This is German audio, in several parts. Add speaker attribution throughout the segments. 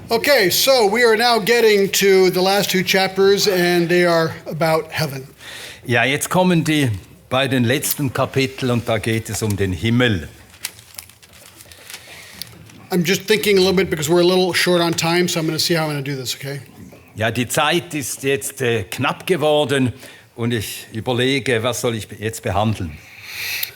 Speaker 1: Okay, so we are now getting to the last two chapters and they are about heaven.
Speaker 2: Ja, jetzt kommen die beiden letzten Kapitel und da geht es um den Himmel.
Speaker 1: I'm just thinking a little bit because we're a little short on time, so I'm going to see how I'm going to do this, okay?
Speaker 2: Ja, die Zeit ist jetzt knapp geworden und ich überlege, was soll ich jetzt behandeln.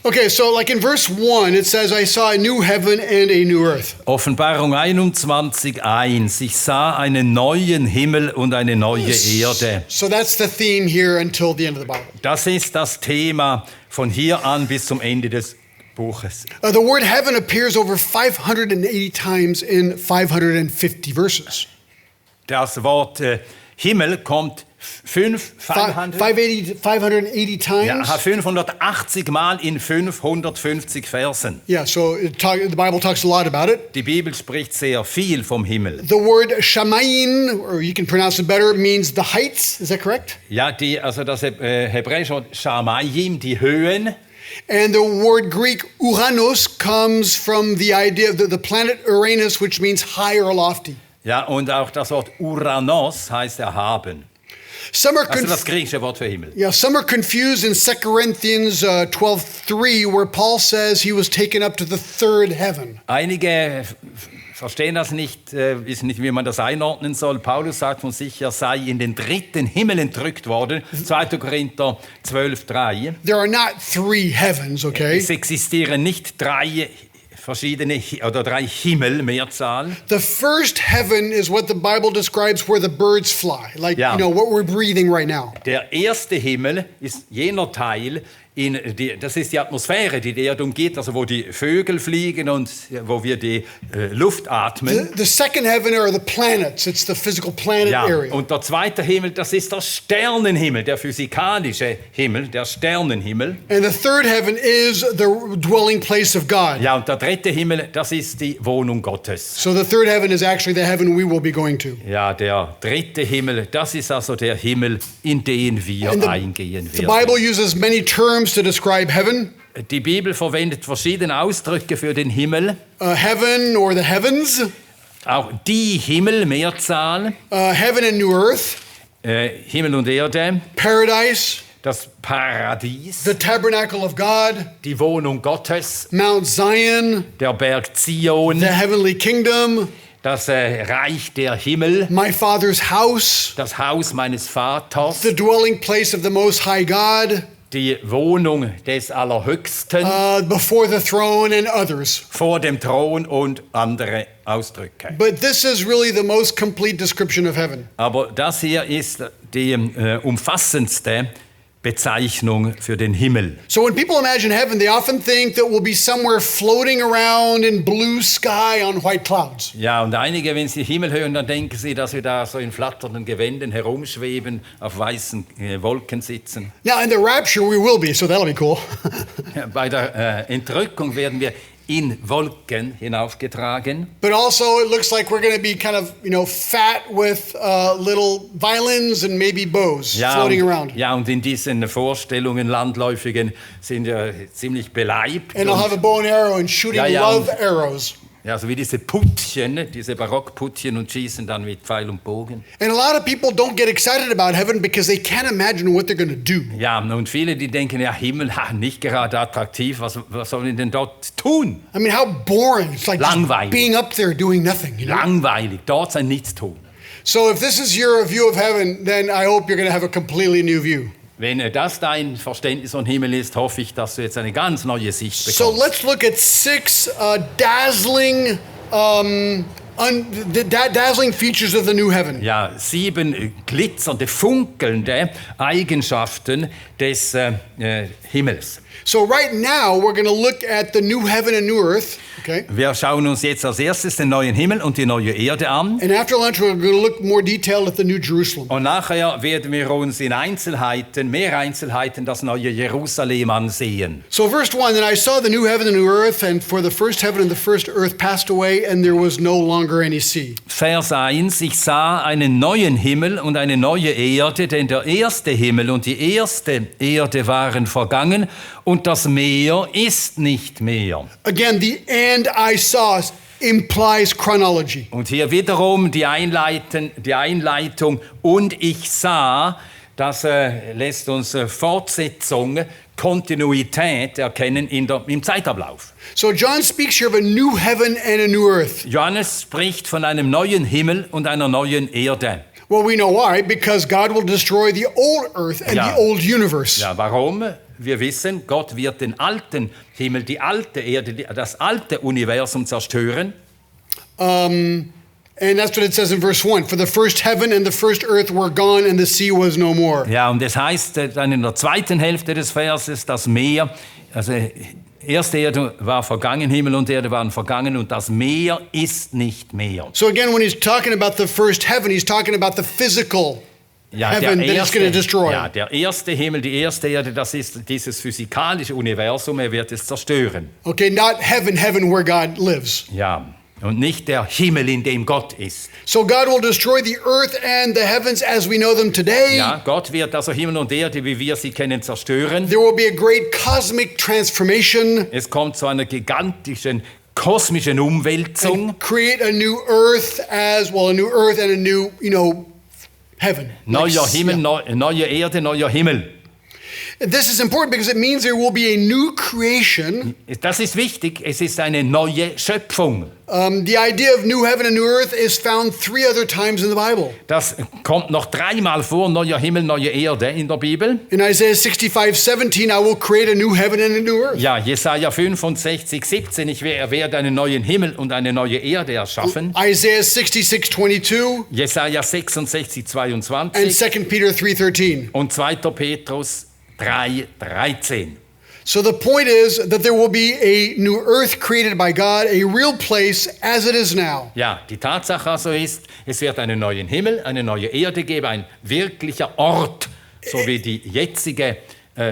Speaker 1: Okay, so like in verse 1, it says, I saw a new heaven and a new earth.
Speaker 2: Offenbarung 21,1. Ich sah einen neuen Himmel und eine neue Erde.
Speaker 1: So that's the theme here until the end of the Bible.
Speaker 2: Das ist das Thema von hier an bis zum Ende des Buches.
Speaker 1: The word heaven appears over 580 times in 550 verses.
Speaker 2: Das Wort Himmel kommt
Speaker 1: 580 times?
Speaker 2: Ja, 580 Mal in 550 Versen.
Speaker 1: Yeah, so the Bible talks a lot about it.
Speaker 2: Die Bibel spricht sehr viel vom Himmel.
Speaker 1: The word Shamayim, or you can pronounce it better, means the heights. Is that correct?
Speaker 2: Ja, also das hebräische Wort Shamayim, die Höhen.
Speaker 1: And the word Greek Uranus comes from the idea of the planet Uranus, which means high or lofty.
Speaker 2: Ja, und auch das Wort Uranos heißt erhaben. Also das griechische Wort für Himmel.
Speaker 1: Yeah, some are confused in 2 Corinthians 12:3, where Paul says he was taken up to the third heaven.
Speaker 2: Einige verstehen das nicht, wissen nicht, wie man das einordnen soll. Paulus sagt von sich, er sei in den dritten Himmel entrückt worden. 2. Korinther 12,3.
Speaker 1: There are not three heavens, okay?
Speaker 2: Es existieren nicht drei Himmel, Mehrzahl.
Speaker 1: The first heaven is what the Bible describes where the birds fly, like
Speaker 2: Ja.
Speaker 1: you know what we're breathing right now.
Speaker 2: Der erste Himmel ist jener Teil, das ist die Atmosphäre, die die Erde umgeht, also wo die Vögel fliegen und wo wir die Luft atmen.
Speaker 1: The second heaven are the planets. It's the physical planet
Speaker 2: Ja,
Speaker 1: area.
Speaker 2: und der zweite Himmel, das ist der Sternenhimmel, der physikalische Himmel, der Sternenhimmel.
Speaker 1: And the third heaven is the dwelling place of God.
Speaker 2: Ja, und der dritte Himmel, das ist die Wohnung Gottes.
Speaker 1: So the third heaven is actually the heaven we will be going to.
Speaker 2: Ja, der dritte Himmel, das ist also der Himmel, in den wir eingehen
Speaker 1: The
Speaker 2: werden.
Speaker 1: Bible uses many terms to describe heaven.
Speaker 2: Die Bibel verwendet verschiedene Ausdrücke für den Himmel.
Speaker 1: Heaven or the heavens.
Speaker 2: Auch die Himmel, Mehrzahl.
Speaker 1: Heaven and new earth.
Speaker 2: Himmel und Erde.
Speaker 1: Paradise.
Speaker 2: Das Paradies.
Speaker 1: The Tabernacle of God.
Speaker 2: Die Wohnung Gottes.
Speaker 1: Mount Zion.
Speaker 2: Der Berg Zion.
Speaker 1: The heavenly kingdom.
Speaker 2: Das Reich der Himmel.
Speaker 1: My Father's house.
Speaker 2: Das Haus meines Vaters.
Speaker 1: The dwelling place of the Most High God.
Speaker 2: Die Wohnung des Allerhöchsten.
Speaker 1: Before the throne and others.
Speaker 2: Vor dem Thron und andere Ausdrücke.
Speaker 1: But this is really the most complete description of heaven.
Speaker 2: Aber das hier ist die umfassendste Bezeichnung für den Himmel.
Speaker 1: So when people imagine heaven, they often think that we'll be somewhere floating around in blue sky on white clouds.
Speaker 2: Ja, und einige, wenn sie Himmel hören, dann denken sie, dass wir da so in flatternden Gewänden herumschweben, auf weißen Wolken sitzen.
Speaker 1: Now in the rapture we will be, so that'll be cool.
Speaker 2: Bei der Entrückung werden wir in Wolken hinaufgetragen.
Speaker 1: But also it looks like we're going to be kind of, fat with little violins and maybe bows floating around.
Speaker 2: Ja, und in diesen Vorstellungen, landläufigen, sind wir ziemlich beleibt.
Speaker 1: And I'll have a bow and arrow and shooting love arrows.
Speaker 2: Ja, so wie diese Puttchen, diese Barockputtchen und schießen dann mit Pfeil und Bogen.
Speaker 1: And a lot of people don't get excited about heaven because they can't imagine what they're going to do.
Speaker 2: Ja, und viele, die denken, ja, Himmel, nicht gerade attraktiv, was sollen die denn dort tun?
Speaker 1: I mean, how boring. It's like
Speaker 2: Langweilig.
Speaker 1: just being up there doing nothing.
Speaker 2: Langweilig, dort sein Nichtstun.
Speaker 1: So if this is your view of heaven, then I hope you're going to have a completely new view.
Speaker 2: Wenn das dein Verständnis von Himmel ist, hoffe ich, dass du jetzt eine ganz neue Sicht bekommst.
Speaker 1: So let's look at 6 dazzling dazzling features of the new heaven.
Speaker 2: Ja, 7 glitzernde, funkelnde Eigenschaften des Himmels.
Speaker 1: So right now we're going to look at the new heaven and new earth, okay?
Speaker 2: Wir schauen uns jetzt als erstes den neuen Himmel und die neue Erde an.
Speaker 1: And after lunch we're going to look more detailed at the new Jerusalem.
Speaker 2: Und nachher werden wir uns in mehr Einzelheiten das neue Jerusalem ansehen.
Speaker 1: So verse 1, then I saw the new heaven and the new earth, and for the first heaven and the first earth passed away, and there was no longer any sea.
Speaker 2: Vers 1, ich sah einen neuen Himmel und eine neue Erde, denn der erste Himmel und die erste Erde waren vergangen und das Meer ist nicht mehr.
Speaker 1: Again, the and I saw implies chronology.
Speaker 2: Und hier wiederum die Einleitung. Und ich sah, das lässt uns Fortsetzung, Kontinuität erkennen im Zeitablauf.
Speaker 1: So John speaks here of a new heaven and a new earth.
Speaker 2: Johannes spricht von einem neuen Himmel und einer neuen Erde.
Speaker 1: Well, we know why, because God will destroy the old earth and the old universe.
Speaker 2: Ja, warum? Wir wissen, Gott wird den alten Himmel, die alte Erde, das alte Universum zerstören.
Speaker 1: And that's what it says in verse 1. For the first heaven and the first earth were gone and the sea was no more.
Speaker 2: Ja, und das heißt dann in der zweiten Hälfte des Verses, das Meer, also erste Erde war vergangen, Himmel und Erde waren vergangen und das Meer ist nicht mehr.
Speaker 1: So again, when he's talking about the first heaven, he's talking about the physical heaven that he's going to destroy.
Speaker 2: Ja, der erste Himmel, die erste Erde, das ist dieses physikalische Universum, er wird es zerstören.
Speaker 1: Okay, not heaven where God lives.
Speaker 2: Ja. Und nicht der Himmel, in dem Gott ist.
Speaker 1: So God will destroy the earth and the heavens as we know them today.
Speaker 2: Ja, Gott wird also Himmel und Erde, wie wir sie kennen, zerstören.
Speaker 1: There will be a great cosmic transformation.
Speaker 2: Es kommt zu einer gigantischen kosmischen Umwälzung.
Speaker 1: And create a new earth as well, a new earth and a new, heaven.
Speaker 2: Neuer Himmel, neue Erde, neuer Himmel.
Speaker 1: This is important because it means there will be a new creation.
Speaker 2: Das ist wichtig, es ist eine neue Schöpfung.
Speaker 1: The idea of new heaven and new earth is found 3 other times in the Bible.
Speaker 2: Das kommt noch 3-mal vor, neuer Himmel, neue Erde in der Bibel.
Speaker 1: In Isaiah 65:17, I will create a new heaven and a new earth.
Speaker 2: Ja, Jesaja 65:17, ich werde einen neuen Himmel und eine neue Erde erschaffen.
Speaker 1: Isaiah 66:22.
Speaker 2: Jesaja 66:22.
Speaker 1: And 2 Peter 3:13.
Speaker 2: Und 2. Petrus 3:13.
Speaker 1: So the point is that there will be a new earth created by God, a real place as it is now.
Speaker 2: Ja, die Tatsache also ist, es wird einen neuen Himmel, eine neue Erde geben, wirklicher Ort, so wie die jetzige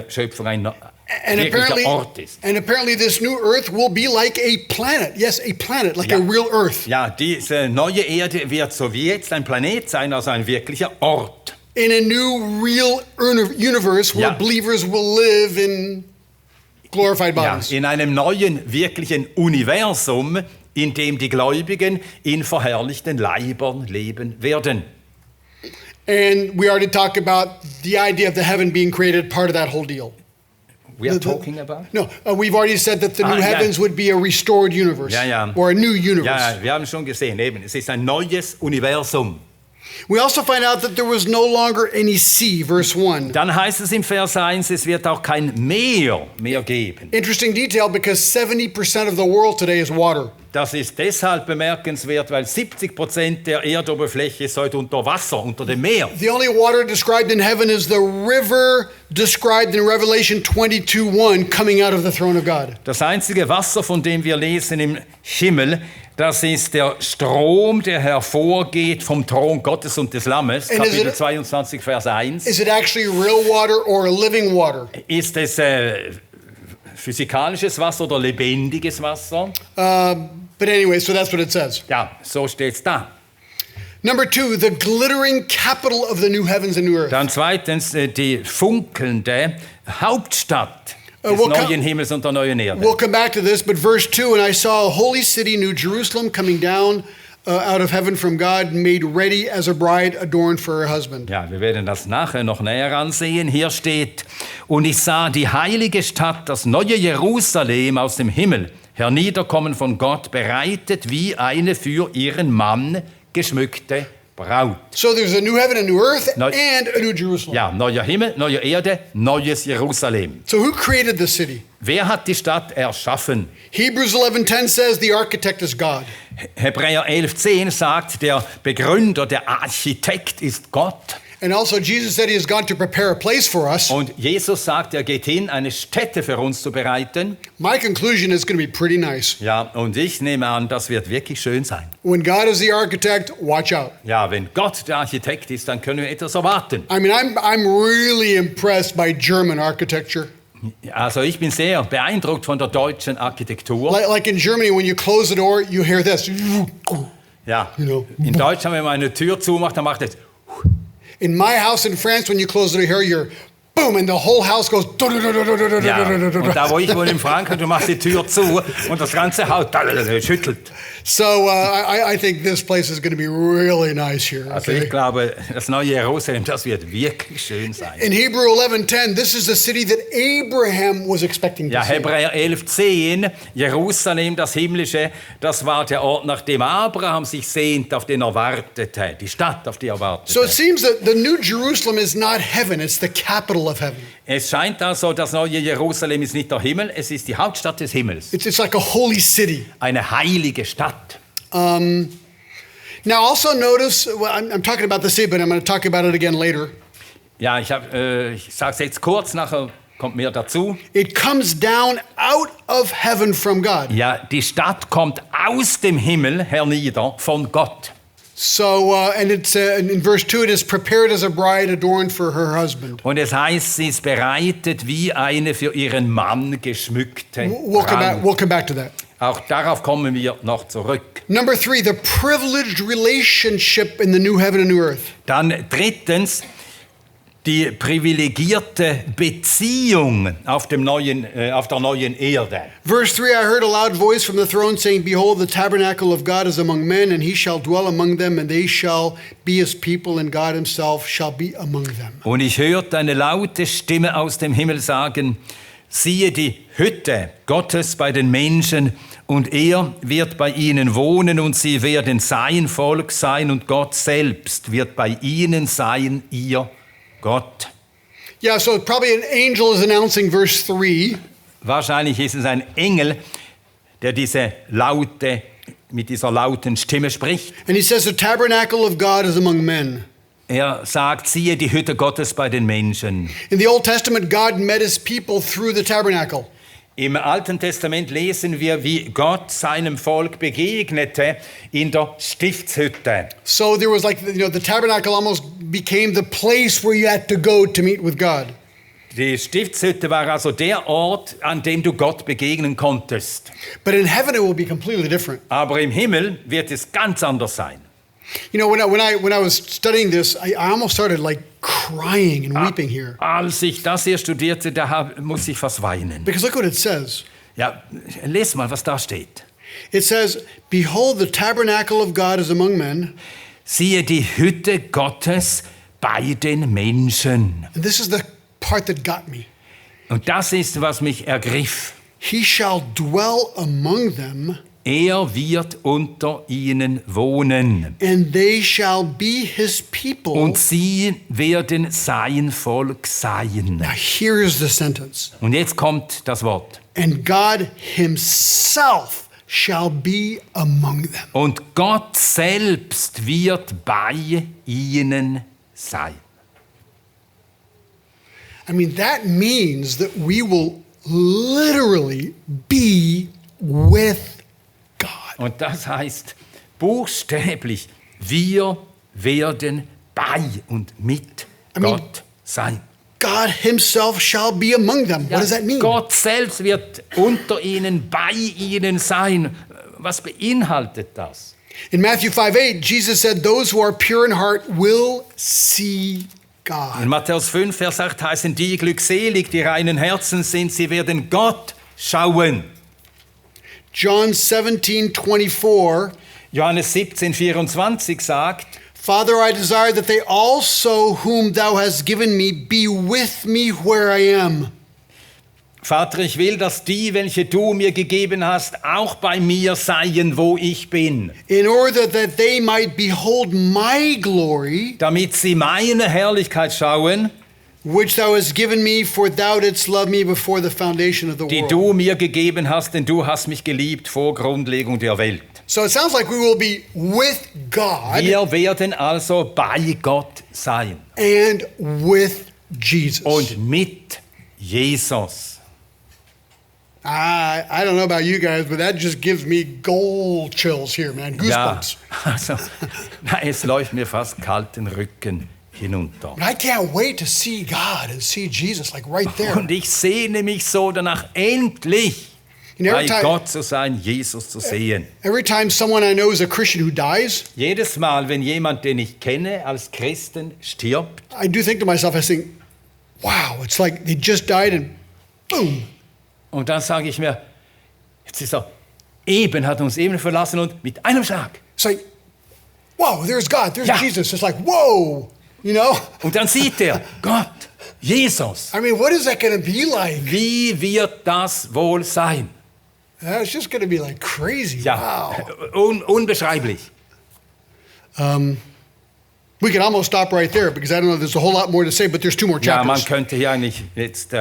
Speaker 2: Schöpfung ein wirklicher Ort ist.
Speaker 1: And apparently this new earth will be like a planet. Yes, a planet, like a real earth.
Speaker 2: Ja, diese neue Erde wird so wie jetzt ein Planet sein, also ein wirklicher Ort.
Speaker 1: In a new real universe where believers will live in glorified bodies.
Speaker 2: Ja, in einem neuen wirklichen Universum, in dem die Gläubigen in verherrlichten Leibern leben werden.
Speaker 1: And we already talked about the idea of the heaven being created, part of that whole deal.
Speaker 2: We are talking about?
Speaker 1: No, we've already said that the new heavens would be a restored universe or a new universe.
Speaker 2: Ja, wir haben schon gesehen, eben, es ist ein neues Universum.
Speaker 1: We also find out that there was no longer any sea, verse 1.
Speaker 2: Dann heißt es im Vers 1, es wird auch kein Meer mehr geben.
Speaker 1: Interesting detail because 70% of the world today is water.
Speaker 2: Das ist deshalb bemerkenswert, weil 70% der Erdoberfläche ist heute unter Wasser, unter dem Meer.
Speaker 1: The only water described in heaven is the river described in Revelation 22:1 coming out of the throne of God.
Speaker 2: Das einzige Wasser, von dem wir lesen im Himmel, das ist der Strom, der hervorgeht vom Thron Gottes und des Lammes, Kapitel 22, Vers 1.
Speaker 1: Is it actually real water or living water?
Speaker 2: Ist es physikalisches Wasser oder lebendiges Wasser?
Speaker 1: But anyway, so that's what it says.
Speaker 2: Ja, so steht's da.
Speaker 1: Number 2, the glittering capital of the new heavens and new earth.
Speaker 2: Dann zweitens die funkelnde Hauptstadt des neuen Himmels und der neuen Erde.
Speaker 1: We'll come back to this, but verse 2, and I saw a holy city, New Jerusalem, coming down out of heaven from God, made ready as a bride adorned for her husband.
Speaker 2: Ja, wir werden das nachher noch näher ansehen. Hier steht, und ich sah die heilige Stadt, das neue Jerusalem aus dem Himmel, herniederkommen von Gott, bereitet wie eine für ihren Mann geschmückte Braut.
Speaker 1: So there's a new heaven, a new earth, and a new Jerusalem.
Speaker 2: Ja, neuer Himmel, neue Erde, neues Jerusalem.
Speaker 1: So who created the city?
Speaker 2: Wer hat die Stadt erschaffen?
Speaker 1: Hebrews 11:10 says the architect is God.
Speaker 2: Hebräer 11:10 sagt, der Begründer, der Architekt ist Gott.
Speaker 1: And also Jesus said he has gone to prepare a place for us.
Speaker 2: Und Jesus sagt, er geht hin, eine Stätte für uns zu bereiten.
Speaker 1: My conclusion is going to be pretty nice.
Speaker 2: Ja, und ich nehme an, das wird wirklich schön sein.
Speaker 1: When God is the architect, watch out.
Speaker 2: Ja, wenn Gott der Architekt ist, dann können wir etwas erwarten.
Speaker 1: I mean, I'm really impressed by German architecture.
Speaker 2: Also ich bin sehr beeindruckt von der deutschen Architektur.
Speaker 1: Like in Germany, when you close the door, you hear this.
Speaker 2: Ja, in Deutschland, wenn man eine Tür zumacht, dann macht es.
Speaker 1: In my house in France, when you close the door, you're boom, and the whole house goes.
Speaker 2: Ja, und da, wo ich wohne in Frankreich, du machst die Tür zu und das ganze Haus schüttelt.
Speaker 1: So I think this place is going to be really nice here.
Speaker 2: Also ich glaube, das neue Jerusalem, das wird wirklich schön sein.
Speaker 1: In Hebrew 11:10, this is the city that Abraham was expecting to
Speaker 2: Ja,
Speaker 1: see.
Speaker 2: Hebräer 11,10, Jerusalem, das Himmlische, das war der Ort, nach dem Abraham sich sehnt, auf den er wartete, die Stadt, auf die er wartete.
Speaker 1: So it seems that the New Jerusalem is not heaven, it's the capital of heaven.
Speaker 2: Es scheint also, das neue Jerusalem ist nicht der Himmel, es ist die Hauptstadt des Himmels.
Speaker 1: It's like a holy city.
Speaker 2: Eine heilige Stadt.
Speaker 1: Now also notice, well, I'm talking about the city, but I'm going to talk about it again later.
Speaker 2: Ja, ich sage es jetzt kurz, nachher kommt mehr dazu.
Speaker 1: It comes down out of heaven from God.
Speaker 2: Ja, die Stadt kommt aus dem Himmel hernieder von Gott.
Speaker 1: So, and it's in verse 2, it is prepared as a bride adorned for her husband.
Speaker 2: Und es heißt, sie ist bereitet wie eine für ihren Mann geschmückte
Speaker 1: We'll come back to that.
Speaker 2: Auch darauf kommen wir noch zurück.
Speaker 1: Number 3, the privileged relationship in the new heaven and new earth.
Speaker 2: Dann drittens, die privilegierte Beziehung auf der neuen Erde.
Speaker 1: Verse 3, I heard a loud voice from the throne saying, Behold, the tabernacle of God is among men, and he shall dwell among them, and they shall be his people, and God himself shall be among them.
Speaker 2: Und ich hörte eine laute Stimme aus dem Himmel sagen, siehe die Hütte Gottes bei den Menschen, und er wird bei ihnen wohnen, und sie werden sein Volk sein, und Gott selbst wird bei ihnen sein, ihr Gott.
Speaker 1: Yeah, so probably an angel is announcing verse 3.
Speaker 2: Wahrscheinlich ist es ein Engel, der mit dieser lauten Stimme spricht.
Speaker 1: And he says, the tabernacle of God is among men.
Speaker 2: Er sagt, siehe die Hütte Gottes bei den Menschen.
Speaker 1: In the Old Testament, God met his people through the tabernacle.
Speaker 2: Im Alten Testament lesen wir, wie Gott seinem Volk begegnete in der Stiftshütte.
Speaker 1: So there was the tabernacle almost became the place where you had to go to meet with God.
Speaker 2: Die Stiftshütte war also der Ort, an dem du Gott begegnen konntest.
Speaker 1: But in heaven it will be completely different.
Speaker 2: Aber im Himmel wird es ganz anders sein.
Speaker 1: You know, when I was studying this, I almost started crying and weeping here.
Speaker 2: Als ich das hier studierte, da muss ich fast weinen.
Speaker 1: Because look what it says.
Speaker 2: Ja, les mal, was da steht.
Speaker 1: It says, Behold, the tabernacle of God is among men.
Speaker 2: Siehe die Hütte Gottes bei den Menschen.
Speaker 1: And this is the part that got me.
Speaker 2: Und das ist, was mich ergriff.
Speaker 1: He shall dwell among them.
Speaker 2: Er wird unter ihnen wohnen.
Speaker 1: And they shall be his people.
Speaker 2: Und sie werden sein Volk sein.
Speaker 1: Now here's the sentence.
Speaker 2: Und jetzt kommt das Wort.
Speaker 1: And God himself shall be among them.
Speaker 2: Und Gott selbst wird bei ihnen sein.
Speaker 1: I mean, that means that we will literally be with God.
Speaker 2: Und das heißt buchstäblich, wir werden bei und mit Gott sein.
Speaker 1: God himself shall be among them.
Speaker 2: Ja,
Speaker 1: What does that mean?
Speaker 2: Gott selbst wird unter ihnen, bei ihnen sein. Was beinhaltet das?
Speaker 1: In Matthew 5:8, Jesus said, those who are pure in heart will see God.
Speaker 2: In Matthäus 5, Vers 8 heißen die glückselig, die reinen Herzen sind, sie werden Gott schauen.
Speaker 1: John 17:24,
Speaker 2: Johannes 17, 24 sagt,
Speaker 1: Father, I desire that they also whom thou hast given me be with me where I am.
Speaker 2: Vater, ich will, dass die, welche du mir gegeben hast, auch bei mir seien, wo ich bin.
Speaker 1: In order that they might behold my glory,
Speaker 2: Damit sie meine Herrlichkeit schauen,
Speaker 1: which thou hast given me, for thou didst love me before the foundation of the
Speaker 2: die
Speaker 1: world.
Speaker 2: du mir gegeben hast, denn du hast mich geliebt vor Grundlegung der Welt.
Speaker 1: So it sounds like we will be with God
Speaker 2: Wir werden also bei Gott sein
Speaker 1: and with Jesus.
Speaker 2: und mit Jesus.
Speaker 1: I don't know about you guys, but that just gives me gold chills here, man. Goosebumps.
Speaker 2: Ja, also, es läuft mir fast kalten Rücken hinunter.
Speaker 1: But I can't wait to see God and see Jesus right there.
Speaker 2: Und ich sehne mich so danach, endlich bei
Speaker 1: every time-
Speaker 2: Gott zu sein, Jesus zu sehen.
Speaker 1: Every time someone I know is a Christian who dies,
Speaker 2: Jedes Mal, wenn jemand, den ich kenne, als Christen stirbt,
Speaker 1: I do think to myself, I think, wow, it's like they just died and boom.
Speaker 2: Und dann sage ich mir, jetzt ist er eben, hat uns eben verlassen und mit einem Schlag.
Speaker 1: It's like, wow, there's God, there's
Speaker 2: Ja.
Speaker 1: Jesus. It's like, whoa, you know?
Speaker 2: Und dann sieht er, Gott, Jesus,
Speaker 1: I mean, what is that going to be like?
Speaker 2: wie wird das wohl sein?
Speaker 1: It's just going to be like crazy.
Speaker 2: Ja,
Speaker 1: Wow.
Speaker 2: unbeschreiblich.
Speaker 1: We can almost stop right there because I don't know, there's a whole lot more to say, but there's 2 more
Speaker 2: Ja, man
Speaker 1: chapters.
Speaker 2: könnte hier eigentlich jetzt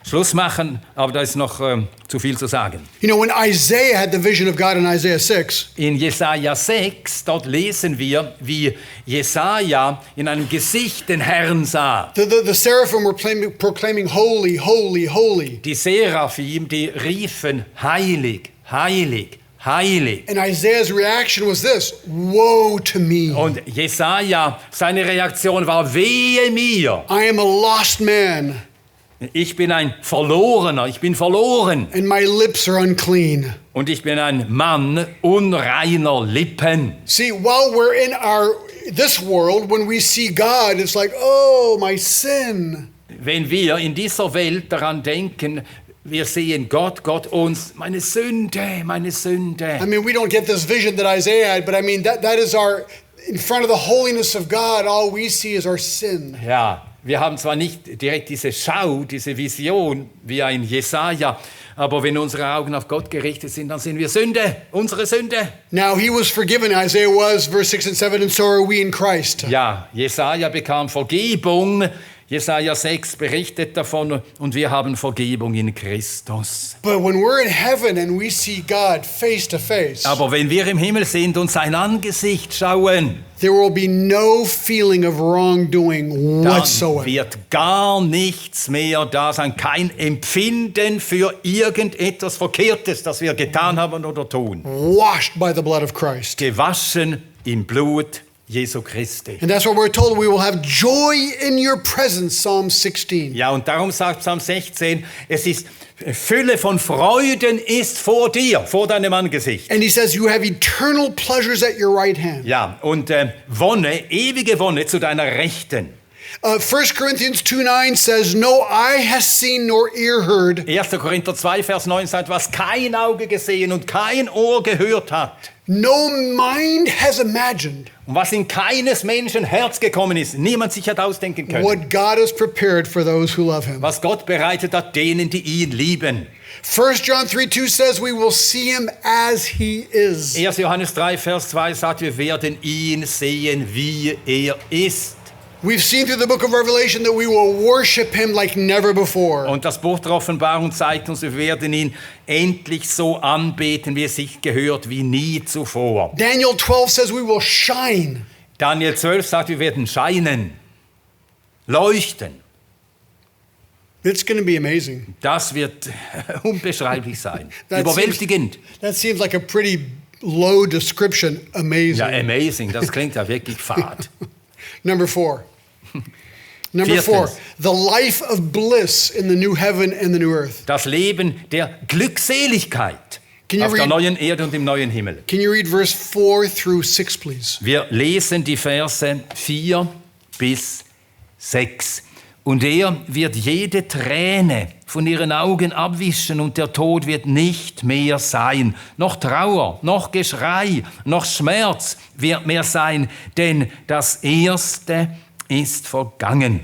Speaker 2: Schluss machen, aber da ist noch zu viel zu sagen.
Speaker 1: You know, when Isaiah had the vision of God in Isaiah 6,
Speaker 2: In Jesaja 6, dort lesen wir, wie Jesaja in einem Gesicht den Herrn sah.
Speaker 1: the seraphim were proclaiming, holy, holy, holy.
Speaker 2: Die Seraphim, die riefen, heilig, heilig, heilig.
Speaker 1: And Isaiah's reaction was this, woe to me.
Speaker 2: Und Jesaja, seine Reaktion war, wehe mir.
Speaker 1: I am a lost man,
Speaker 2: Ich bin ein Verlorener, ich bin verloren.
Speaker 1: and my lips are unclean.
Speaker 2: Und ich bin ein Mann unreiner Lippen.
Speaker 1: See, while we're in this world, when we see God, it's like, oh, my sin.
Speaker 2: Wenn wir in dieser Welt daran denken, wir sehen Gott, Gott uns, meine Sünde, meine Sünde.
Speaker 1: I mean, we don't get this vision that Isaiah had, but I mean, that is in front of the holiness of God, all we see is our sin.
Speaker 2: Ja, wir haben zwar nicht direkt diese Schau, diese Vision wie ein Jesaja, aber wenn unsere Augen auf Gott gerichtet sind, dann sehen wir Sünde, unsere Sünde.
Speaker 1: Now, he was forgiven, Isaiah was, verse 6 and 7, and so are we in Christ.
Speaker 2: Ja, Jesaja bekam Vergebung. Jesaja 6 berichtet davon und wir haben Vergebung in Christus.
Speaker 1: But when we're in heaven and we see God face to face,
Speaker 2: Aber wenn wir im Himmel sind und sein Angesicht schauen,
Speaker 1: there will be no feeling of wrongdoing
Speaker 2: dann
Speaker 1: whatsoever.
Speaker 2: wird gar nichts mehr da sein. Kein Empfinden für irgendetwas Verkehrtes, das wir getan haben oder tun.
Speaker 1: Washed by the blood of Christ.
Speaker 2: Gewaschen im Blut Jesu Christi.
Speaker 1: And that's what we're told. We will have joy in your presence, Psalm 16.
Speaker 2: Ja, und darum sagt Psalm 16, es ist Fülle von Freuden ist vor dir, vor deinem Angesicht.
Speaker 1: And he says, you have eternal pleasures at your right hand.
Speaker 2: Ja, und Wonne, ewige Wonne zu deiner Rechten.
Speaker 1: 1 Corinthians 2:9 says, no eye has seen nor ear heard,
Speaker 2: 1. Korinther 2, Vers 9 sagt, was kein Auge gesehen und kein Ohr gehört hat.
Speaker 1: no mind has imagined
Speaker 2: Und was in keines Menschen Herz gekommen ist, niemand sich hat ausdenken können.
Speaker 1: what God has prepared for those who love him.
Speaker 2: Was Gott bereitet hat, denen, die ihn lieben.
Speaker 1: 1 John 3:2 says we will see him as he is.
Speaker 2: 1. Johannes 3, Vers 2 sagt, wir werden ihn sehen, wie er ist.
Speaker 1: We've seen through the book of Revelation that we will worship him like never before.
Speaker 2: Und das Buch der Offenbarung zeigt uns, wir werden ihn endlich so anbeten, wie es sich gehört, wie nie zuvor.
Speaker 1: Daniel 12 says we will shine.
Speaker 2: Daniel 12 sagt, wir werden scheinen, leuchten.
Speaker 1: It's going to be amazing.
Speaker 2: Das wird unbeschreiblich sein,
Speaker 1: That
Speaker 2: überwältigend.
Speaker 1: That seems like a pretty low description. Amazing.
Speaker 2: Ja, amazing, das klingt ja wirklich fad.
Speaker 1: Number 4. Number 4.
Speaker 2: Viertens.
Speaker 1: The life of bliss in the new heaven and the new earth.
Speaker 2: Das Leben der Glückseligkeit
Speaker 1: Can you
Speaker 2: auf der
Speaker 1: read-
Speaker 2: neuen Erde und im neuen Himmel.
Speaker 1: Can you read verse 4 through 6, please?
Speaker 2: Wir lesen die Verse 4 bis 6. Und er wird jede Träne von ihren Augen abwischen und der Tod wird nicht mehr sein. Noch Trauer, noch Geschrei, noch Schmerz wird mehr sein, denn das Erste ist vergangen.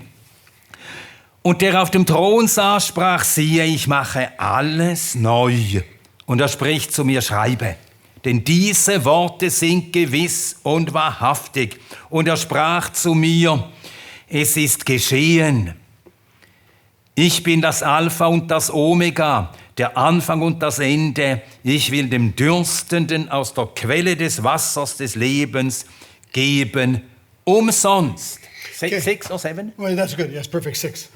Speaker 2: Und der auf dem Thron saß, sprach, siehe, ich mache alles neu. Und er spricht zu mir, schreibe, denn diese Worte sind gewiss und wahrhaftig. Und er sprach zu mir, es ist geschehen. Ich bin das Alpha und das Omega, der Anfang und das Ende. Ich will dem Dürstenden aus der Quelle des Wassers des Lebens geben, umsonst.
Speaker 1: Okay.
Speaker 2: 6 or 7?
Speaker 1: Well, that's good. Yes, perfect. 6.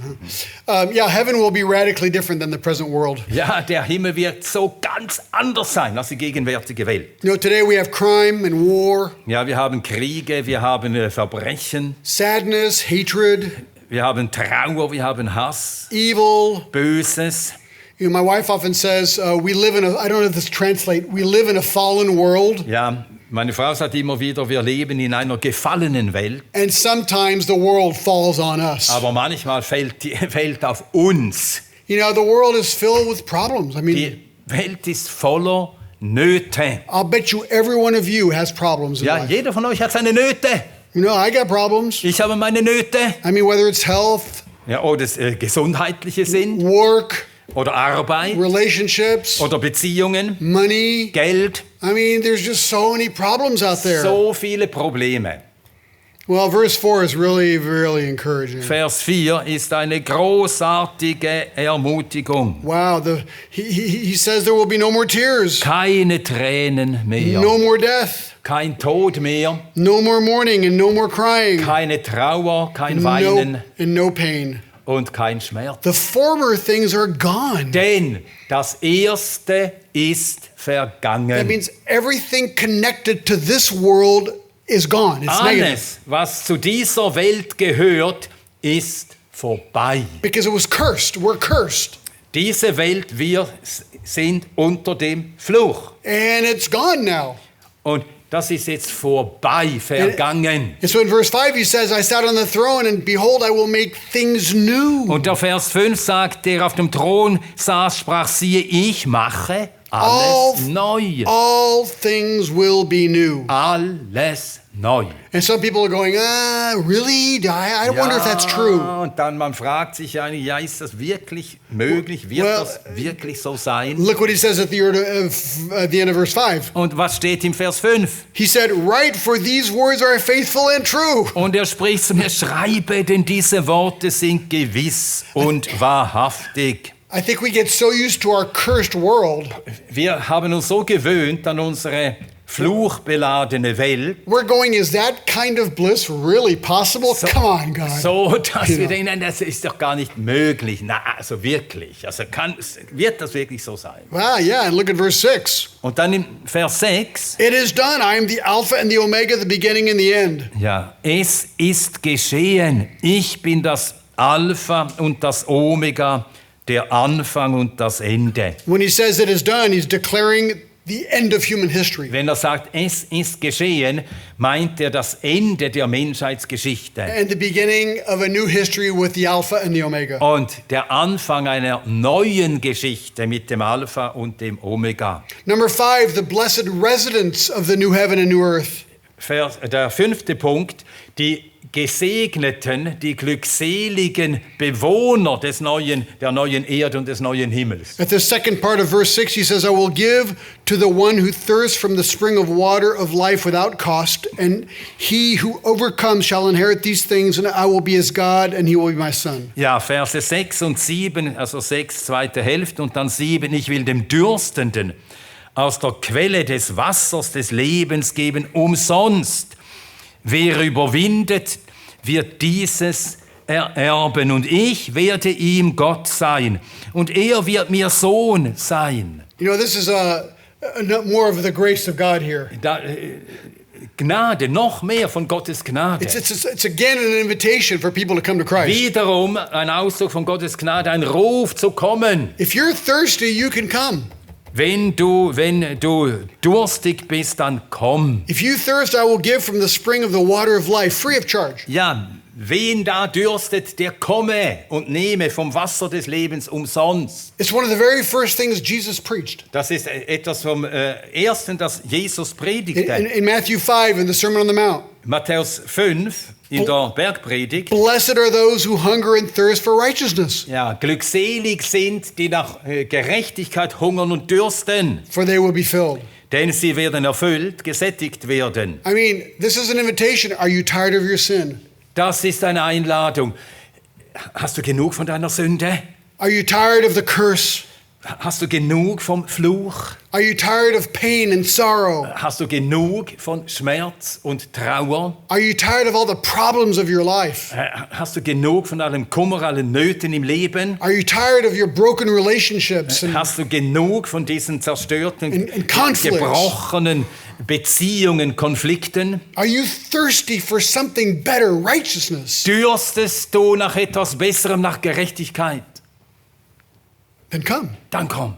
Speaker 1: Yeah, heaven will be radically different than the present world.
Speaker 2: Ja, der Himmel wird so ganz anders sein als die gegenwärtige Welt.
Speaker 1: You know, today we have crime and war,
Speaker 2: Ja, wir haben Kriege, wir haben Verbrechen,
Speaker 1: sadness, hatred,
Speaker 2: wir haben Trauer, wir haben Hass,
Speaker 1: evil.
Speaker 2: Böses.
Speaker 1: You know, my wife often says, we live in I don't know if this translates, we live in a fallen world.
Speaker 2: Ja, Meine Frau sagt immer wieder, wir leben in einer gefallenen Welt,
Speaker 1: and sometimes the world falls on us.
Speaker 2: aber manchmal fällt die Welt auf uns.
Speaker 1: You know, the world is filled with problems. I mean,
Speaker 2: Die Welt ist voller Nöte.
Speaker 1: I'll bet you every one of you has problems in
Speaker 2: Ja,
Speaker 1: life.
Speaker 2: jeder von euch hat seine Nöte.
Speaker 1: You know, I got problems.
Speaker 2: Ich habe meine Nöte.
Speaker 1: I mean, whether it's health,
Speaker 2: Ja, oder es gesundheitliche sind,
Speaker 1: work,
Speaker 2: oder Arbeit,
Speaker 1: relationships,
Speaker 2: oder Beziehungen,
Speaker 1: money.
Speaker 2: Geld.
Speaker 1: I mean, there's just so many problems out there.
Speaker 2: So viele Probleme.
Speaker 1: Well, verse 4 is really, really encouraging.
Speaker 2: Vers 4 ist eine großartige Ermutigung.
Speaker 1: Wow, he says there will be no more tears,
Speaker 2: Keine Tränen mehr,
Speaker 1: no more death,
Speaker 2: kein Tod mehr,
Speaker 1: no more mourning and no more crying,
Speaker 2: keine Trauer, kein Weinen
Speaker 1: no pain.
Speaker 2: und kein Schmerz.
Speaker 1: The former things are gone.
Speaker 2: Denn das Erste ist
Speaker 1: That
Speaker 2: vergangen.
Speaker 1: means everything connected to this world is gone. It's negative.
Speaker 2: Alles, was zu dieser Welt gehört, ist vorbei.
Speaker 1: Because it was cursed. We're cursed.
Speaker 2: Diese Welt, wir sind unter dem Fluch.
Speaker 1: And it's gone now.
Speaker 2: Und das ist jetzt vorbei, vergangen.
Speaker 1: And so in verse 5 he says, I sat on the throne and behold, I will make things new.
Speaker 2: Und der Vers 5 sagt, der auf dem Thron saß, sprach, siehe, ich mache alles neu.
Speaker 1: All things will be new.
Speaker 2: Alles neu.
Speaker 1: And some people are going, really? I wonder if that's true.
Speaker 2: Und dann man fragt sich eigentlich, ja, ist das wirklich möglich? Wird das wirklich so sein?
Speaker 1: Look what he says at the end of verse 5.
Speaker 2: Und was steht im Vers 5?
Speaker 1: He said, write, for these words are faithful and true.
Speaker 2: Und er spricht zu mir, schreibe, denn diese Worte sind gewiss und wahrhaftig.
Speaker 1: I think we get so used to our cursed world.
Speaker 2: Wir haben uns so gewöhnt an unsere fluchbeladene Welt,
Speaker 1: We're going, is that kind of bliss really possible? Come on, God.
Speaker 2: so dass
Speaker 1: Ja.
Speaker 2: wir denken, nein, das ist doch gar nicht möglich. Na, also wirklich. Also wird das wirklich so sein?
Speaker 1: Wow, yeah, and look at verse 6.
Speaker 2: Und dann im Vers 6,
Speaker 1: It is done. I am the Alpha and the Omega, the beginning and the end.
Speaker 2: ja, es ist geschehen. Ich bin das Alpha und das Omega, der Anfang und das Ende.
Speaker 1: When he says it is done, he's declaring the end of human history.
Speaker 2: Wenn er sagt, es ist geschehen, meint er das Ende der Menschheitsgeschichte
Speaker 1: And the beginning of a new history with the Alpha and the Omega.
Speaker 2: und der Anfang einer neuen Geschichte mit dem Alpha und dem Omega.
Speaker 1: Number 5, the blessed residence of the new heaven and new earth.
Speaker 2: Der 5. Punkt, die Gesegneten, die glückseligen Bewohner der neuen Erde und des neuen Himmels.
Speaker 1: At the second part of verse 6, he says, I will give to the one who thirsts from the spring of water of life without cost, and he who overcomes shall inherit these things, and I will be his God, and he will be my son.
Speaker 2: Ja, Verse 6 und 7, also 6, zweite Hälfte und dann 7, ich will dem Dürstenden aus der Quelle des Wassers des Lebens geben, umsonst. Wer überwindet, wird dieses ererben und ich werde ihm Gott sein und er wird mir Sohn sein.
Speaker 1: You know, this is more of the grace of God here.
Speaker 2: Gnade, noch mehr von Gottes Gnade.
Speaker 1: It's again an invitation for people to come to Christ.
Speaker 2: Wiederum ein Ausdruck von Gottes Gnade, ein Ruf zu kommen.
Speaker 1: If you're thirsty, you can come.
Speaker 2: Wenn du durstig bist, dann komm.
Speaker 1: If you thirst, I will give from the spring of the water of life, free of charge.
Speaker 2: Ja, wen da dürstet, der komme und nehme vom Wasser des Lebens umsonst.
Speaker 1: It's one of the very first things Jesus preached.
Speaker 2: Das ist etwas vom Ersten, das Jesus predigte.
Speaker 1: In Matthew 5, in the Sermon on the Mount.
Speaker 2: Matthäus 5 in der Bergpredigt.
Speaker 1: Blessed are those who hunger and thirst for righteousness,
Speaker 2: Ja, glückselig sind, die nach Gerechtigkeit hungern und dürsten,
Speaker 1: for they will be filled.
Speaker 2: denn sie werden erfüllt, gesättigt werden.
Speaker 1: I mean, this is an invitation. Are you tired of your sin?
Speaker 2: Das ist eine Einladung. Hast du genug von deiner Sünde?
Speaker 1: Are you tired of the curse?
Speaker 2: Hast du genug vom Fluch?
Speaker 1: Are you tired of pain and sorrow?
Speaker 2: Hast du genug von Schmerz und Trauer?
Speaker 1: Are you tired of all the problems of your life?
Speaker 2: Hast du genug von allem Kummer, allen Nöten im Leben?
Speaker 1: Are you tired of your broken relationships and
Speaker 2: Hast du genug von diesen zerstörten,
Speaker 1: and conflicts?
Speaker 2: gebrochenen Beziehungen, Konflikten?
Speaker 1: Are you thirsty for something better, righteousness?
Speaker 2: Dürstest du nach etwas Besserem, nach Gerechtigkeit?
Speaker 1: Then come.
Speaker 2: Dann komm.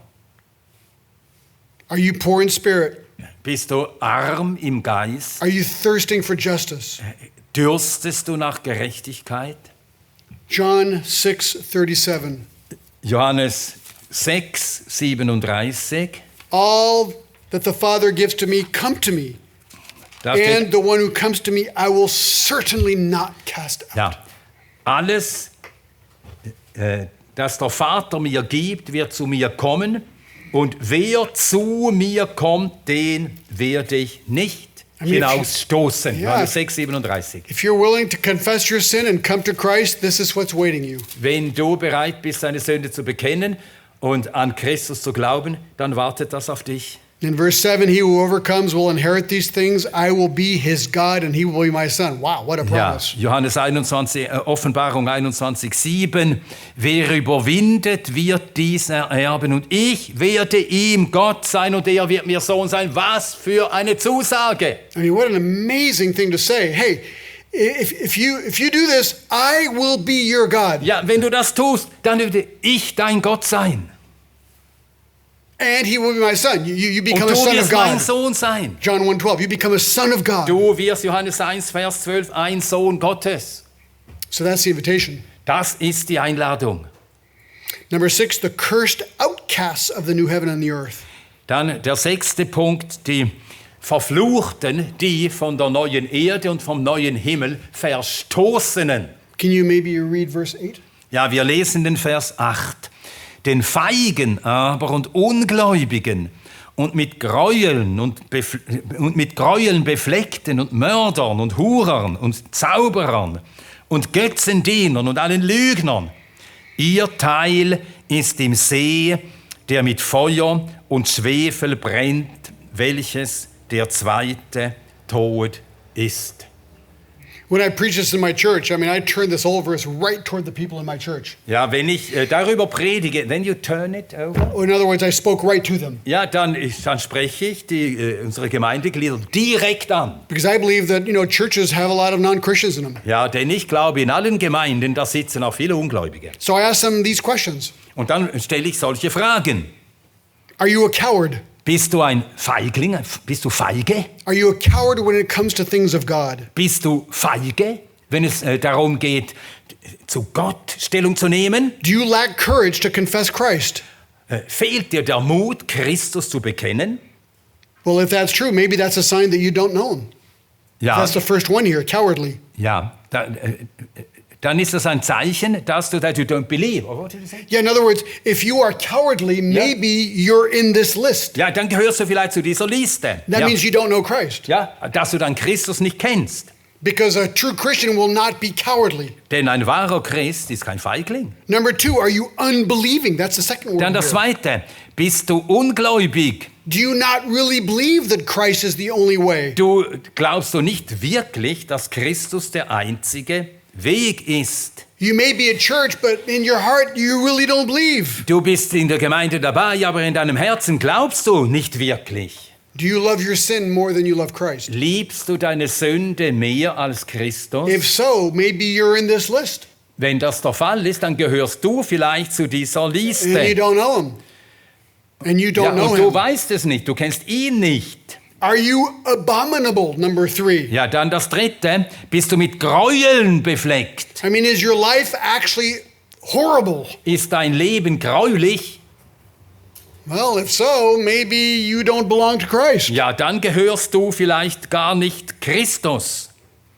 Speaker 1: Are you poor in spirit?
Speaker 2: Bist du arm im Geist?
Speaker 1: Are you thirsting for justice?
Speaker 2: Dürstest du nach Gerechtigkeit?
Speaker 1: John 6:37.
Speaker 2: Johannes 6, 37.
Speaker 1: All that the Father gives to me come to me.
Speaker 2: Da steht,
Speaker 1: And the one who comes to me I will certainly not cast out.
Speaker 2: ja, alles, das der Vater mir gibt, wird zu mir kommen. Und wer zu mir kommt, den werde ich nicht hinausstoßen.
Speaker 1: Ja.
Speaker 2: Johannes 6, 37.
Speaker 1: If you're willing to confess your sin and come to Christ, this is what's waiting you.
Speaker 2: Wenn du bereit bist, deine Sünde zu bekennen und an Christus zu glauben, dann wartet das auf dich.
Speaker 1: In verse 7, he who overcomes will inherit these things. I will be his God and he will be my son. Wow, what a
Speaker 2: Ja,
Speaker 1: promise.
Speaker 2: Johannes 21, Offenbarung 21, 7. Wer überwindet, wird dies ererben und ich werde ihm Gott sein und er wird mir Sohn sein. Was für eine Zusage!
Speaker 1: I mean, what an amazing thing to say. Hey, if you do this, I will be your God.
Speaker 2: Ja, wenn du das tust, dann werde ich dein Gott sein.
Speaker 1: And he will be my son. You
Speaker 2: Und
Speaker 1: become
Speaker 2: du
Speaker 1: a son of
Speaker 2: wirst mein
Speaker 1: God.
Speaker 2: Sohn sein.
Speaker 1: John 1:12. You become a son of God.
Speaker 2: Du wirst, Johannes 1, Vers 12, ein Sohn Gottes.
Speaker 1: So that's the invitation.
Speaker 2: Das ist die Einladung.
Speaker 1: Number 6, the cursed outcasts of the new heaven and the earth.
Speaker 2: Dann der 6. Punkt, die Verfluchten, die von der neuen Erde und vom neuen Himmel Verstoßenen.
Speaker 1: Can you maybe read verse 8?
Speaker 2: Ja, wir lesen den Vers 8. Den Feigen aber und Ungläubigen und mit Gräueln befleckten und Mördern und Hurern und Zauberern und Götzendienern und allen Lügnern. Ihr Teil ist im See, der mit Feuer und Schwefel brennt, welches der zweite Tod ist.
Speaker 1: When I preach this in my church, I mean, I turn this whole verse right toward the people in my church.
Speaker 2: Ja, wenn ich darüber predige, when you turn it over,
Speaker 1: In other words, I spoke right to them.
Speaker 2: ja, dann spreche ich unsere Gemeindeglieder direkt an.
Speaker 1: Because I believe that, churches have a lot of non-Christians in them.
Speaker 2: Ja, denn ich glaube, in allen Gemeinden, da sitzen auch viele Ungläubige.
Speaker 1: So I ask them these questions.
Speaker 2: Und dann stelle ich solche Fragen.
Speaker 1: Are you a coward?
Speaker 2: Bist du ein Feigling? Bist du feige?
Speaker 1: Are you a coward when it comes to things of God?
Speaker 2: Bist du feige, wenn es darum geht, zu Gott Stellung zu nehmen?
Speaker 1: Do you lack courage to confess Christ?
Speaker 2: Fehlt dir der Mut, Christus zu bekennen?
Speaker 1: Well, if that's true, maybe that's a sign that you don't know him.
Speaker 2: Ja,
Speaker 1: That's the first one here, cowardly.
Speaker 2: ja. Dann ist das ein Zeichen, dass du that you don't believe. Or what did you say?
Speaker 1: Yeah, in other words, if you are cowardly, maybe you're in this list.
Speaker 2: Ja, dann gehörst du vielleicht zu dieser Liste.
Speaker 1: That
Speaker 2: Ja.
Speaker 1: means you don't know Christ.
Speaker 2: Ja, dass du dann Christus nicht kennst.
Speaker 1: Because a true Christian will not be cowardly.
Speaker 2: Denn ein wahrer Christ ist kein Feigling.
Speaker 1: Number 2, are you unbelieving? That's the second word.
Speaker 2: Dann das
Speaker 1: here.
Speaker 2: Zweite, bist du ungläubig?
Speaker 1: Do you not really believe that Christ is the only way?
Speaker 2: Glaubst du nicht wirklich, dass Christus der einzige Weg ist?
Speaker 1: You may be at church, but in your heart you really don't believe.
Speaker 2: Du bist in der Gemeinde dabei, aber in deinem Herzen glaubst du nicht wirklich.
Speaker 1: Do you love your sin more than you love Christ?
Speaker 2: Liebst du deine Sünde mehr als Christus?
Speaker 1: If so, maybe you're in this list
Speaker 2: Wenn das der Fall ist, dann gehörst du vielleicht zu dieser
Speaker 1: and you
Speaker 2: Liste.
Speaker 1: don't know him. And you don't
Speaker 2: Ja,
Speaker 1: know
Speaker 2: und du
Speaker 1: him.
Speaker 2: weißt es nicht, du kennst ihn nicht.
Speaker 1: Are you abominable? Number 3.
Speaker 2: Ja, dann das Dritte, bist du mit Gräueln befleckt?
Speaker 1: I mean, is your life actually horrible?
Speaker 2: Ist dein Leben gräulich?
Speaker 1: Well, if so, maybe you don't belong to Christ.
Speaker 2: Ja, dann gehörst du vielleicht gar nicht Christus.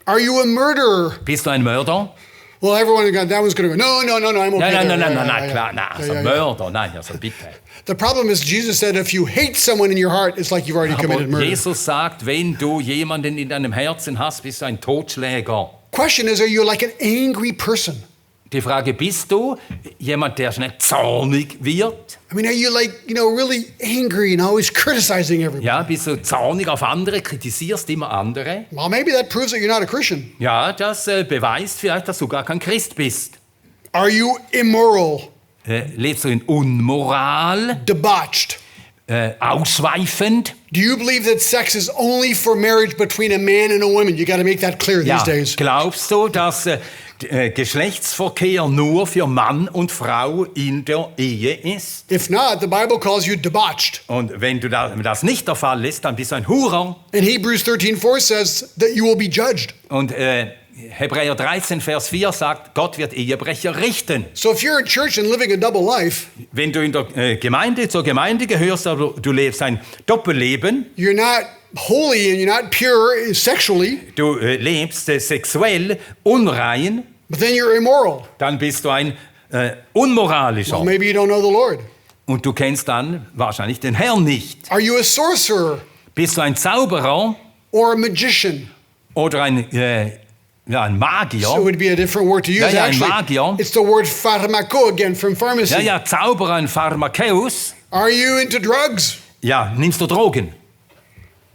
Speaker 1: Are you a murderer?
Speaker 2: Bist du ein Mörder?
Speaker 1: Well, everyone, that one's going to go, no, I'm okay.
Speaker 2: Nein,
Speaker 1: there.
Speaker 2: nein, klar, nein, also
Speaker 1: yeah.
Speaker 2: Mörder, nein, also bitte.
Speaker 1: The problem is, Jesus said, if you hate someone in your heart, it's like you've already committed
Speaker 2: Aber
Speaker 1: murder.
Speaker 2: Jesus sagt, wenn du jemanden in deinem Herzen hast, bist du ein Totschläger.
Speaker 1: Question is, are you like an angry person?
Speaker 2: Die Frage, bist du jemand, der schnell zornig wird?
Speaker 1: I mean, are you like, really angry and always criticizing everyone?
Speaker 2: Ja, bist du zornig auf andere, kritisierst immer andere?
Speaker 1: Well, maybe that proves that you're not a Christian.
Speaker 2: Ja, das beweist vielleicht, dass du gar kein Christ bist.
Speaker 1: Are you immoral,
Speaker 2: Lebst du in Unmoral?
Speaker 1: debauched?
Speaker 2: ausschweifend.
Speaker 1: Do you believe that sex is only for marriage between a man and a woman? You got to make that clear
Speaker 2: Ja,
Speaker 1: these days.
Speaker 2: glaubst du, dass Geschlechtsverkehr nur für Mann und Frau in der Ehe ist?
Speaker 1: If not, the Bible calls you debauched.
Speaker 2: Und wenn das nicht der Fall ist, dann bist du ein Hurer.
Speaker 1: And Hebrews 13:4 says that you will be judged.
Speaker 2: Und Hebräer 13, Vers 4 sagt, Gott wird Ehebrecher richten.
Speaker 1: So if you're in church and living a double life,
Speaker 2: Wenn du in der zur Gemeinde gehörst, aber du lebst ein Doppelleben,
Speaker 1: you're not holy and you're not pure sexually,
Speaker 2: du lebst sexuell unrein,
Speaker 1: but then you're immoral.
Speaker 2: dann bist du ein Unmoralischer.
Speaker 1: Well, maybe you don't know the Lord.
Speaker 2: Und du kennst dann wahrscheinlich den Herrn nicht.
Speaker 1: Are you a sorcerer
Speaker 2: Bist du ein Zauberer
Speaker 1: or a magician?
Speaker 2: oder ein Magier?
Speaker 1: So it would be a different word to use.
Speaker 2: Ja, ein
Speaker 1: Actually,
Speaker 2: Magier.
Speaker 1: it's the word pharmako again from pharmacy.
Speaker 2: Ja, Zauberer, ein Pharmakeus.
Speaker 1: Are you into drugs?
Speaker 2: Ja, nimmst du Drogen?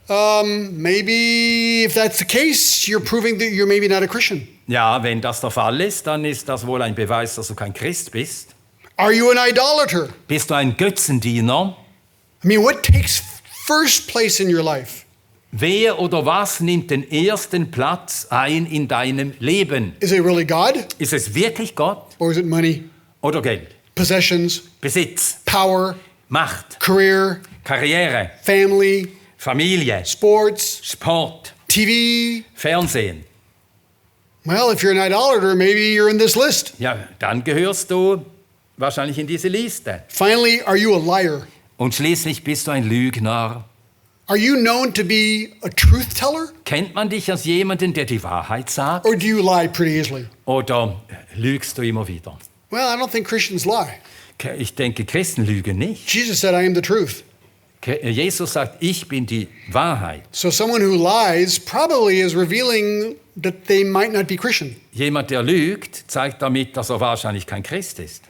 Speaker 1: Maybe if that's the case, you're proving that you're maybe not a Christian.
Speaker 2: Ja, wenn das der Fall ist, dann ist das wohl ein Beweis, dass du kein Christ bist.
Speaker 1: Are you an idolater?
Speaker 2: Bist du ein Götzendiener?
Speaker 1: I mean, what takes first place in your life?
Speaker 2: Wer oder was nimmt den ersten Platz ein in deinem Leben?
Speaker 1: Is it really God?
Speaker 2: Ist es wirklich Gott
Speaker 1: Or is it money,
Speaker 2: oder Geld?
Speaker 1: possessions,
Speaker 2: Besitz,
Speaker 1: power,
Speaker 2: Macht,
Speaker 1: career,
Speaker 2: Karriere,
Speaker 1: family,
Speaker 2: Familie,
Speaker 1: sports,
Speaker 2: Sport,
Speaker 1: TV?
Speaker 2: Fernsehen.
Speaker 1: Well, if you're an idolater, maybe you're in this list.
Speaker 2: Ja, dann gehörst du wahrscheinlich in diese Liste.
Speaker 1: Finally, are you a liar?
Speaker 2: Und schließlich bist du ein Lügner.
Speaker 1: Are you known to be a truth teller?
Speaker 2: Kennt man dich als jemanden, der die Wahrheit sagt?
Speaker 1: Or do you lie pretty easily?
Speaker 2: Oder lügst du immer wieder?
Speaker 1: Well, I don't think Christians lie.
Speaker 2: Ich denke, Christen lügen nicht.
Speaker 1: Jesus said, I am the truth.
Speaker 2: Jesus sagt, ich bin die Wahrheit.
Speaker 1: So someone who lies probably is revealing that they might not be Christian.
Speaker 2: Jemand, der lügt, zeigt damit, dass er wahrscheinlich kein Christ ist.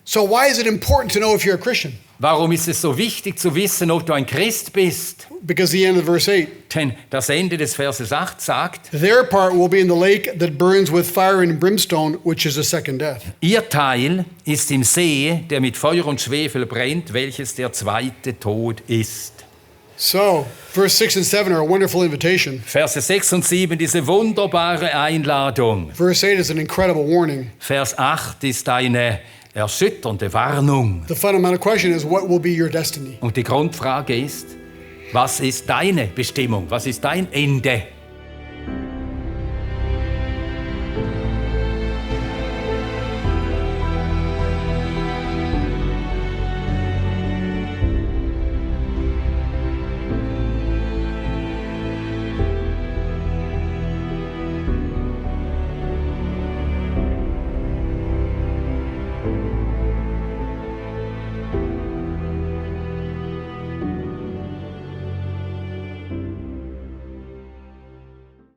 Speaker 1: So why is it important to know if you're a Christian?
Speaker 2: Warum ist es so wichtig zu wissen, ob du ein Christ bist?
Speaker 1: Because the end of verse 8.
Speaker 2: Denn das Ende des Verses 8 sagt,
Speaker 1: Their part will be in the lake that burns with fire and brimstone, which is a second death.
Speaker 2: ihr Teil ist im See, der mit Feuer und Schwefel brennt, welches der zweite Tod ist.
Speaker 1: So, verse 6 and 7 are a wonderful invitation.
Speaker 2: Verse 6 und 7, diese wunderbare Einladung.
Speaker 1: Verse 8 is an incredible warning.
Speaker 2: Vers 8 ist eine erschütternde Warnung.
Speaker 1: The fundamental question is, what will be your destiny?
Speaker 2: Und die Grundfrage ist, was ist deine Bestimmung? Was ist dein Ende?